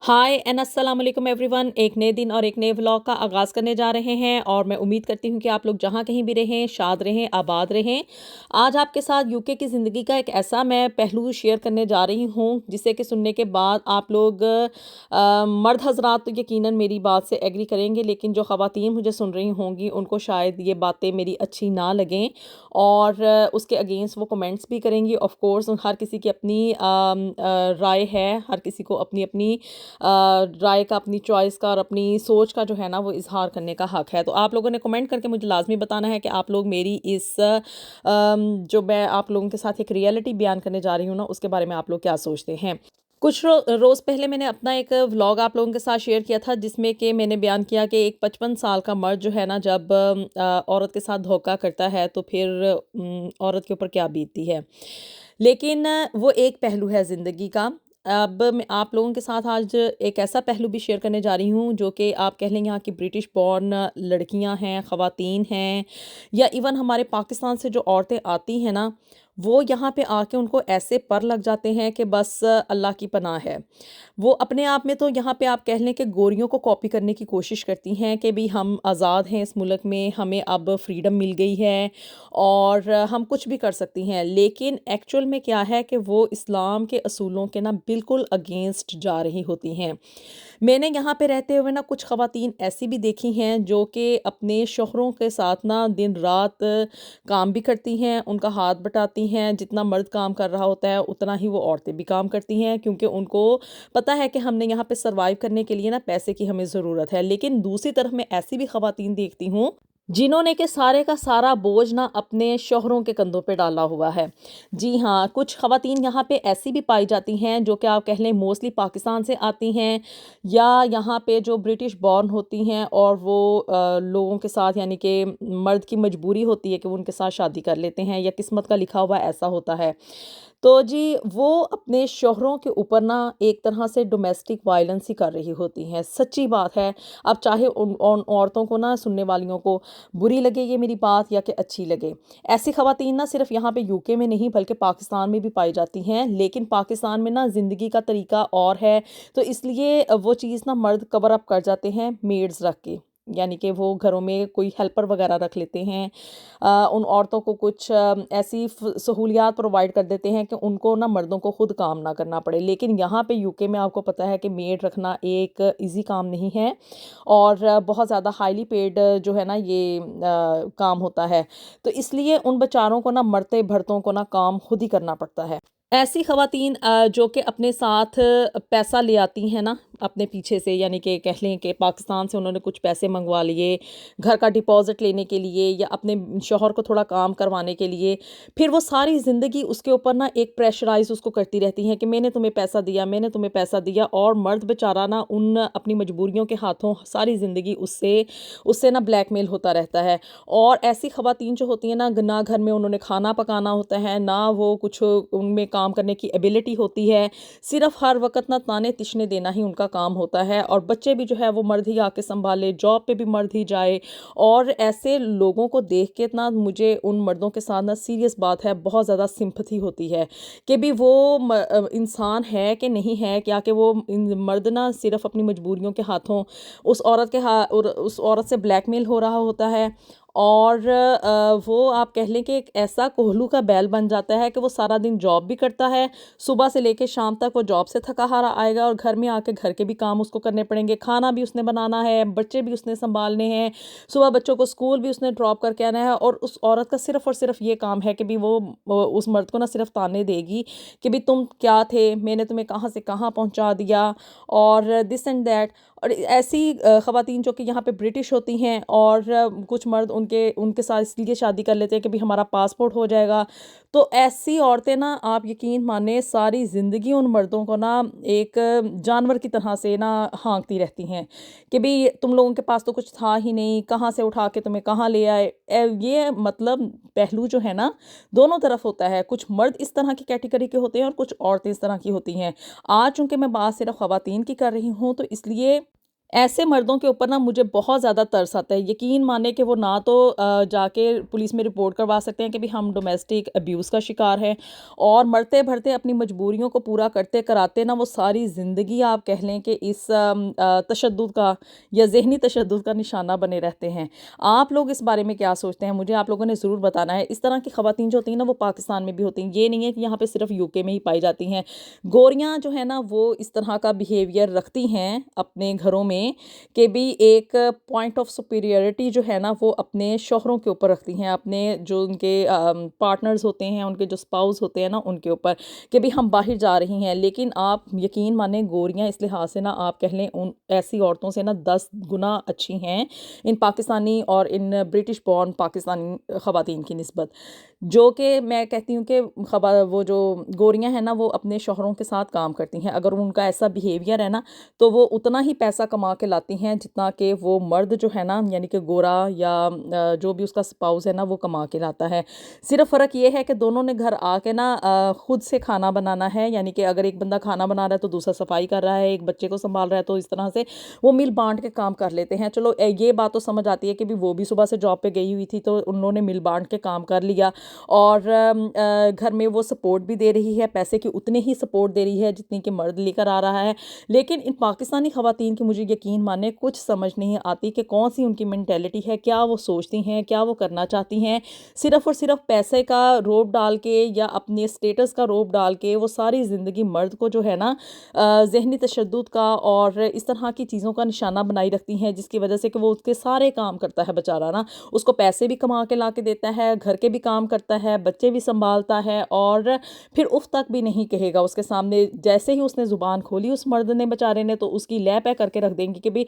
हाय and अस्सलाम वालेकुम everyone. एक नए दिन और एक नए व्लॉग का आगाज़ करने जा रहे हैं और मैं उम्मीद करती हूँ कि आप लोग जहाँ कहीं भी रहें शाद रहें आबाद रहें। आज आपके साथ यूके की ज़िंदगी का एक ऐसा मैं पहलू शेयर करने जा रही हूँ जिसे कि सुनने के बाद आप लोग मर्द हजरात तो यकीनन मेरी बात से एग्री करेंगे, लेकिन जो ख़वातीन मुझे सुन रही होंगी उनको शायद ये बातें मेरी अच्छी ना लगें और उसके अगेंस्ट वो कमेंट्स भी करेंगी। ऑफ कोर्स हर किसी की अपनी राय है, हर किसी को अपनी अपनी राय का, अपनी चॉइस का और अपनी सोच का जो है ना वो इजहार करने का हक है। तो आप लोगों ने कमेंट करके मुझे लाजमी बताना है कि आप लोग मेरी इस जो मैं आप लोगों के साथ एक रियलिटी बयान करने जा रही हूँ ना उसके बारे में आप लोग क्या सोचते हैं। कुछ रोज़ पहले मैंने अपना एक व्लॉग आप लोगों के साथ शेयर किया था जिसमें कि मैंने बयान किया कि एक 55 साल का मर्द जो है ना जब औरत के साथ धोखा करता है तो फिर औरत के ऊपर क्या बीतती है। लेकिन वो एक पहलू है ज़िंदगी का। अब मैं आप लोगों के साथ आज एक ऐसा पहलू भी शेयर करने जा रही हूँ जो कि आप कह लें यहाँ की ब्रिटिश बॉर्न लड़कियाँ हैं, ख़वातीन हैं, या इवन हमारे पाकिस्तान से जो औरतें आती हैं ना वो यहाँ पे आके उनको ऐसे पर लग जाते हैं कि बस अल्लाह की पनाह है। वो अपने आप में तो यहाँ पे आप कह लें कि गोरियों को कॉपी करने की कोशिश करती हैं कि भी हम आज़ाद हैं इस मुल्क में, हमें अब फ्रीडम मिल गई है और हम कुछ भी कर सकती हैं। लेकिन एक्चुअल में क्या है कि वो इस्लाम के असूलों के ना बिल्कुल अगेंस्ट जा रही होती हैं। मैंने यहाँ पे रहते हुए ना कुछ ख़वातीन ऐसी भी देखी हैं जो कि अपने शौहरों के साथ ना दिन रात काम भी करती हैं, उनका हाथ बटाती हैं। जितना मर्द काम कर रहा होता है उतना ही वो औरतें भी काम करती हैं, क्योंकि उनको पता है कि हमने यहाँ पे सर्वाइव करने के लिए ना पैसे की हमें ज़रूरत है। लेकिन दूसरी तरफ मैं ऐसी भी ख़वातीन देखती हूँ जिन्होंने के सारे का सारा बोझ ना अपने शौहरों के कंधों पे डाला हुआ है। जी हाँ, कुछ ख़वातीन यहाँ पे ऐसी भी पाई जाती हैं जो कि आप कह लें मोस्टली पाकिस्तान से आती हैं या यहाँ पे जो ब्रिटिश बॉर्न होती हैं और वो लोगों के साथ, यानी कि मर्द की मजबूरी होती है कि वो उनके साथ शादी कर लेते हैं या किस्मत का लिखा हुआ ऐसा होता है। तो जी वो अपने शौहरों के ऊपर ना एक तरह से डोमेस्टिक वायलेंस ही कर रही होती हैं। सच्ची बात है। अब चाहे उन औरतों को ना, सुनने वालियों को बुरी लगे ये मेरी बात या कि अच्छी लगे, ऐसी ख़वातीन ना सिर्फ यहाँ पे यूके में नहीं बल्कि पाकिस्तान में भी पाई जाती हैं। लेकिन पाकिस्तान में ना ज़िंदगी का तरीका और है, तो इसलिए वो चीज़ ना मर्द कवर अप कर जाते हैं मेड्स रख के, यानी कि वो घरों में कोई हेल्पर वगैरह रख लेते हैं। उन औरतों को कुछ ऐसी सहूलियात प्रोवाइड कर देते हैं कि उनको ना मर्दों को खुद काम ना करना पड़े। लेकिन यहाँ पे यूके में आपको पता है कि मेड रखना एक इजी काम नहीं है और बहुत ज़्यादा हाईली पेड जो है ना ये काम होता है। तो इसलिए उन बेचारों को ना, मरते भरतों को ना काम खुद ही करना पड़ता है। ऐसी ख़वातीन जो कि अपने साथ पैसा ले आती हैं ना अपने पीछे से, यानी कि कह लें कि पाकिस्तान से उन्होंने कुछ पैसे मंगवा लिए घर का डिपॉज़िट लेने के लिए या अपने शौहर को थोड़ा काम करवाने के लिए, फिर वो सारी ज़िंदगी उसके ऊपर ना एक प्रेशराइज़ उसको करती रहती हैं कि मैंने तुम्हें पैसा दिया, मैंने तुम्हें पैसा दिया। और मर्द बेचारा ना उन अपनी मजबूरियों के हाथों सारी ज़िंदगी उससे उससे ना ब्लैकमेल होता रहता है। और ऐसी ख़वातीन जो होती हैं ना घर में उन्होंने खाना पकाना होता है, ना वो कुछ उनमें काम करने की एबिलिटी होती है, सिर्फ हर वक्त ना ताने तिशने देना ही उनका काम होता है। और बच्चे भी जो है वो मर्द ही आके संभाले, जॉब पे भी मर्द ही जाए। और ऐसे लोगों को देख के ना मुझे उन मर्दों के साथ ना सीरियस बात है बहुत ज़्यादा सिंपथी होती है कि भी वो इंसान है कि नहीं है, क्या कि वो मर्द ना सिर्फ अपनी मजबूरियों के हाथों उस औरत से ब्लैकमेल हो रहा होता है। और वो आप कह लें कि एक ऐसा कोहलू का बैल बन जाता है कि वो सारा दिन जॉब भी करता है, सुबह से लेके शाम तक वो जॉब से थका हारा आएगा और घर में आके घर के भी काम उसको करने पड़ेंगे, खाना भी उसने बनाना है, बच्चे भी उसने संभालने हैं, सुबह बच्चों को स्कूल भी उसने ड्रॉप करके आना है। और उस औरत का सिर्फ और सिर्फ ये काम है कि भी वो उस मर्द को ना सिर्फ ताने देगी कि भी तुम क्या थे, मैंने तुम्हें कहाँ से कहाँ पहुँचा दिया और दिस एंड दैट। और ऐसी ख़वातीन जो कि यहाँ पे ब्रिटिश होती हैं और कुछ मर्द उनके उनके साथ इसलिए शादी कर लेते हैं कि भी हमारा पासपोर्ट हो जाएगा। तो ऐसी औरतें ना, आप यकीन माने, सारी ज़िंदगी उन मर्दों को ना एक जानवर की तरह से ना हाँकती रहती हैं कि भी तुम लोगों के पास तो कुछ था ही नहीं, कहाँ से उठा के तुम्हें कहाँ ले आए। ये मतलब पहलू जो है ना दोनों तरफ होता है। कुछ मर्द इस तरह की कैटेगरी के होते हैं और कुछ औरतें इस तरह की होती हैं। आज चूंकि मैं बात सिर्फ ख़वातीन की कर रही हूँ तो इसलिए ایسے مردوں کے اوپر نا مجھے بہت زیادہ ترس آتا ہے. یقین مانیں کہ وہ نہ تو جا کے پولیس میں رپورٹ کروا سکتے ہیں کہ بھی ہم ڈومیسٹک ابیوز کا شکار ہیں، اور مرتے بھرتے اپنی مجبوریوں کو پورا کرتے کراتے نا وہ ساری زندگی آپ کہہ لیں کہ اس تشدد کا یا ذہنی تشدد کا نشانہ بنے رہتے ہیں. آپ لوگ اس بارے میں کیا سوچتے ہیں؟ مجھے آپ لوگوں نے ضرور بتانا ہے. اس طرح کی خواتین جو ہوتی ہیں نا وہ پاکستان میں بھی ہوتی ہیں، یہ نہیں ہے کہ یہاں پہ صرف یو کے میں ہی پائی جاتی ہیں. گوریاں جو ہے نا وہ اس طرح کا بیہیویئر رکھتی ہیں اپنے گھروں میں کہ بھی ایک پوائنٹ آف سپیریورٹی جو ہے نا وہ اپنے شوہروں کے اوپر رکھتی ہیں، اپنے جو ان کے پارٹنرز ہوتے ہیں، ان کے جو سپاؤز ہوتے ہیں نا ان کے اوپر، کہ بھی ہم باہر جا رہی ہیں. لیکن آپ یقین مانیں گوریاں اس لحاظ سے نا آپ کہہ لیں ان ایسی عورتوں سے نا 10 گنا اچھی ہیں ان پاکستانی اور ان برٹش بورن پاکستانی خواتین کی نسبت. جو کہ میں کہتی ہوں کہ وہ جو گوریاں ہیں نا وہ اپنے شوہروں کے ساتھ کام کرتی ہیں. اگر ان کا ایسا بیہیویئر ہے نا تو وہ اتنا ہی پیسہ کما کے لاتی ہیں جتنا کہ وہ مرد جو ہے نا یعنی کہ گورا یا جو بھی اس کا سپاؤز ہے نا وہ کما کے لاتا ہے. صرف فرق یہ ہے کہ دونوں نے گھر آ کے نا خود سے کھانا بنانا ہے، یعنی کہ اگر ایک بندہ کھانا بنا رہا ہے تو دوسرا صفائی کر رہا ہے، ایک بچے کو سنبھال رہا ہے، تو اس طرح سے وہ مل بانٹ کے کام کر لیتے ہیں. چلو یہ بات تو سمجھ آتی ہے کہ بھی وہ بھی صبح سے جاب پہ گئی ہوئی تھی تو انہوں نے مل بانٹ کے کام کر لیا، اور گھر میں وہ سپورٹ بھی دے رہی ہے، پیسے کی اتنے ہی سپورٹ دے رہی ہے جتنی کہ مرد لے کر آ رہا ہے. لیکن ان پاکستانی خواتین کی مجھے یقین مانے کچھ سمجھ نہیں آتی کہ کون سی ان کی مینٹیلٹی ہے، کیا وہ سوچتی ہیں، کیا وہ کرنا چاہتی ہیں. صرف اور صرف پیسے کا روب ڈال کے یا اپنے سٹیٹس کا روب ڈال کے وہ ساری زندگی مرد کو جو ہے نا ذہنی تشدد کا اور اس طرح کی چیزوں کا نشانہ بنائی رکھتی ہیں، جس کی وجہ سے کہ وہ اس کے سارے کام کرتا ہے بیچارہ نا، اس کو پیسے بھی کما کے لا کے دیتا ہے، گھر کے بھی کام کرتا ہے، بچے بھی سنبھالتا ہے، اور پھر اف تک بھی نہیں کہے گا اس کے سامنے. جیسے ہی اس نے زبان کھولی اس مرد نے بیچارے نے تو اس کی لے پہ کر کے رکھ دیں گی کہ بھی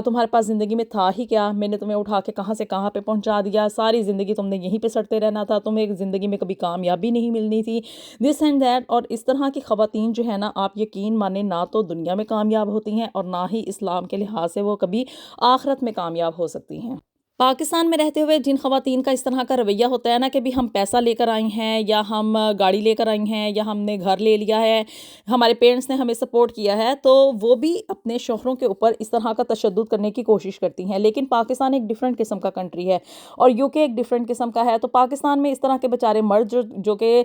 تمہارے پاس زندگی میں تھا ہی کیا، میں نے تمہیں اٹھا کے کہاں سے کہاں پہ پہنچا دیا، ساری زندگی تم نے یہیں پہ سڑتے رہنا تھا، تمہیں زندگی میں کبھی کامیابی نہیں ملنی تھی، دس اینڈ دیٹ. اور اس طرح کی خواتین جو ہے نا آپ یقین مانیں نہ تو دنیا میں کامیاب ہوتی ہیں اور نہ ہی اسلام کے لحاظ سے وہ کبھی آخرت میں کامیاب ہو سکتی ہیں. پاکستان میں رہتے ہوئے جن خواتین کا اس طرح کا رویہ ہوتا ہے نا کہ بھی ہم پیسہ لے کر آئی ہیں یا ہم گاڑی لے کر آئی ہیں یا ہم نے گھر لے لیا ہے، ہمارے پیرنٹس نے ہمیں سپورٹ کیا ہے، تو وہ بھی اپنے شوہروں کے اوپر اس طرح کا تشدد کرنے کی کوشش کرتی ہیں. لیکن پاکستان ایک ڈیفرنٹ قسم کا کنٹری ہے اور یو کے ایک ڈیفرنٹ قسم کا ہے. تو پاکستان میں اس طرح کے بیچارے مرد جو کہ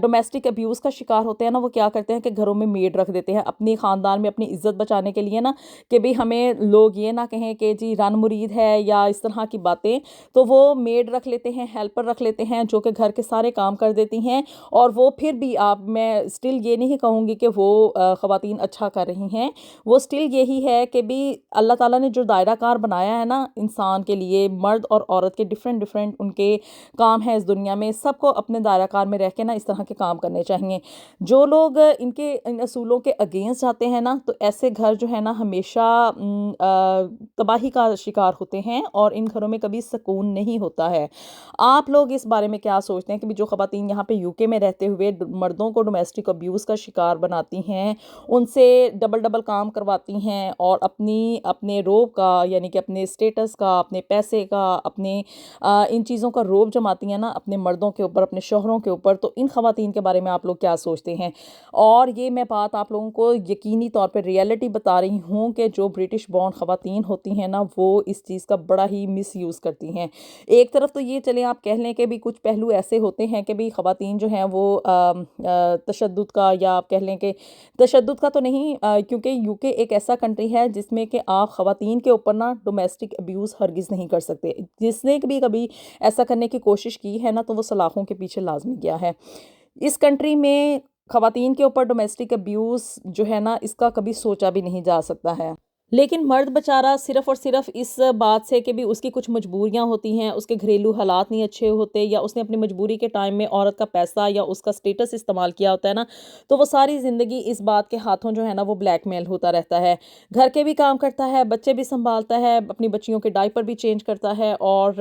ڈومیسٹک ابیوز کا شکار ہوتے ہیں نا وہ کیا کرتے ہیں کہ گھروں میں میڈ رکھ دیتے ہیں اپنی خاندان میں اپنی عزت بچانے کے لیے نا، کہ بھی ہمیں لوگ یہ نہ کہیں کہ جی رن مرید ہے یا اس طرح کی باتیں. تو وہ میڈ رکھ لیتے ہیں، ہیلپر رکھ لیتے ہیں جو کہ گھر کے سارے کام کر دیتی ہیں. اور وہ پھر بھی میں سٹل یہ نہیں کہوں گی کہ وہ خواتین اچھا کر رہی ہیں، وہ سٹل یہی ہے کہ بھی اللہ تعالیٰ نے جو دائرہ کار بنایا ہے نا انسان کے لیے، مرد اور عورت کے ڈیفرنٹ ان کے کام ہیں اس دنیا میں، سب کو اپنے دائرہ کار میں رہ کے نا اس طرح کے کام کرنے چاہیے. جو لوگ ان اصولوں کے اگینسٹ جاتے ہیں نا تو ایسے گھر جو ہے نا ہمیشہ تباہی کا شکار ہوتے ہیں اور ان گھروں میں کبھی سکون نہیں ہوتا ہے. آپ لوگ اس بارے میں کیا سوچتے ہیں کہ جو خواتین یہاں پہ یو کے میں رہتے ہوئے مردوں کو ڈومیسٹک ابیوز کا شکار بناتی ہیں، ان سے ڈبل کام کرواتی ہیں اور اپنے روب کا یعنی کہ اپنے سٹیٹس کا، اپنے پیسے کا، اپنے ان چیزوں کا روب جماتی ہیں نا اپنے مردوں کے اوپر، اپنے شوہروں کے اوپر، تو ان خواتین کے بارے میں آپ لوگ کیا سوچتے ہیں؟ اور یہ میں بات آپ لوگوں کو یقینی طور پہ ریئلٹی بتا رہی ہوں کہ جو برٹش بورن خواتین ہوتی ہیں نا وہ اس چیز کا بڑا ہی مس یوز کرتی ہیں. ایک طرف تو یہ چلیں آپ کہہ لیں کہ بھی کچھ پہلو ایسے ہوتے ہیں کہ بھی خواتین جو ہیں وہ تشدد کا، یا آپ کہہ لیں کہ تشدد کا تو نہیں، کیونکہ یو کے ایک ایسا کنٹری ہے جس میں کہ آپ خواتین کے اوپر نا ڈومیسٹک ابیوز ہرگز نہیں کر سکتے. جس نے بھی کبھی ایسا کرنے کی کوشش کی ہے نا تو وہ سلاخوں کے پیچھے لازمی گیا ہے. اس کنٹری میں خواتین کے اوپر ڈومیسٹک ابیوز جو ہے نا اس کا کبھی سوچا بھی نہیں جا سکتا ہے. لیکن مرد بیچارہ صرف اور صرف اس بات سے کہ بھی اس کی کچھ مجبوریاں ہوتی ہیں، اس کے گھریلو حالات نہیں اچھے ہوتے، یا اس نے اپنی مجبوری کے ٹائم میں عورت کا پیسہ یا اس کا سٹیٹس استعمال کیا ہوتا ہے نا، تو وہ ساری زندگی اس بات کے ہاتھوں جو ہے نا وہ بلیک میل ہوتا رہتا ہے. گھر کے بھی کام کرتا ہے، بچے بھی سنبھالتا ہے، اپنی بچیوں کے ڈائپر بھی چینج کرتا ہے، اور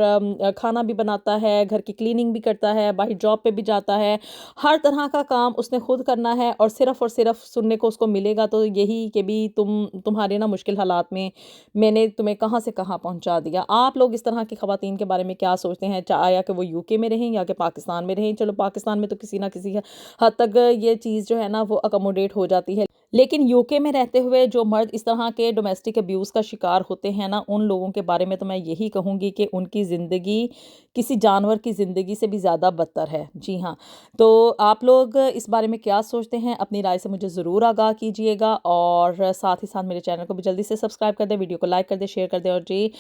کھانا بھی بناتا ہے، گھر کی کلیننگ بھی کرتا ہے، باہر جاب پہ بھی جاتا ہے. ہر طرح کا کام اس نے خود کرنا ہے، اور صرف سننے کو اس کو ملے گا تو یہی کہ بھی تمہارے نا مشکل حالات میں نے تمہیں کہاں سے کہاں پہنچا دیا. آپ لوگ اس طرح کی خواتین کے بارے میں کیا سوچتے ہیں؟ آیا کہ وہ یو کے میں رہیں یا کہ پاکستان میں رہیں. چلو پاکستان میں تو کسی نہ کسی حد تک یہ چیز جو ہے نا وہ اکوموڈیٹ ہو جاتی ہے، लेकिन यूके में रहते हुए जो मर्द इस तरह के डोमेस्टिक अब्यूज़ का शिकार होते हैं ना, उन लोगों के बारे में तो मैं यही कहूँगी कि उनकी ज़िंदगी किसी जानवर की ज़िंदगी से भी ज़्यादा बदतर है। जी हाँ, तो आप लोग इस बारे में क्या सोचते हैं? अपनी राय से मुझे ज़रूर आगाह कीजिएगा और साथ ही साथ मेरे चैनल को भी जल्दी से सब्सक्राइब कर दें, वीडियो को लाइक कर दें, शेयर कर दें और जी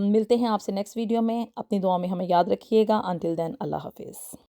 मिलते हैं आपसे नेक्स्ट वीडियो में। अपनी दुआ में हमें याद रखिएगा। अंटिल देन अल्लाह हाफ़िज़।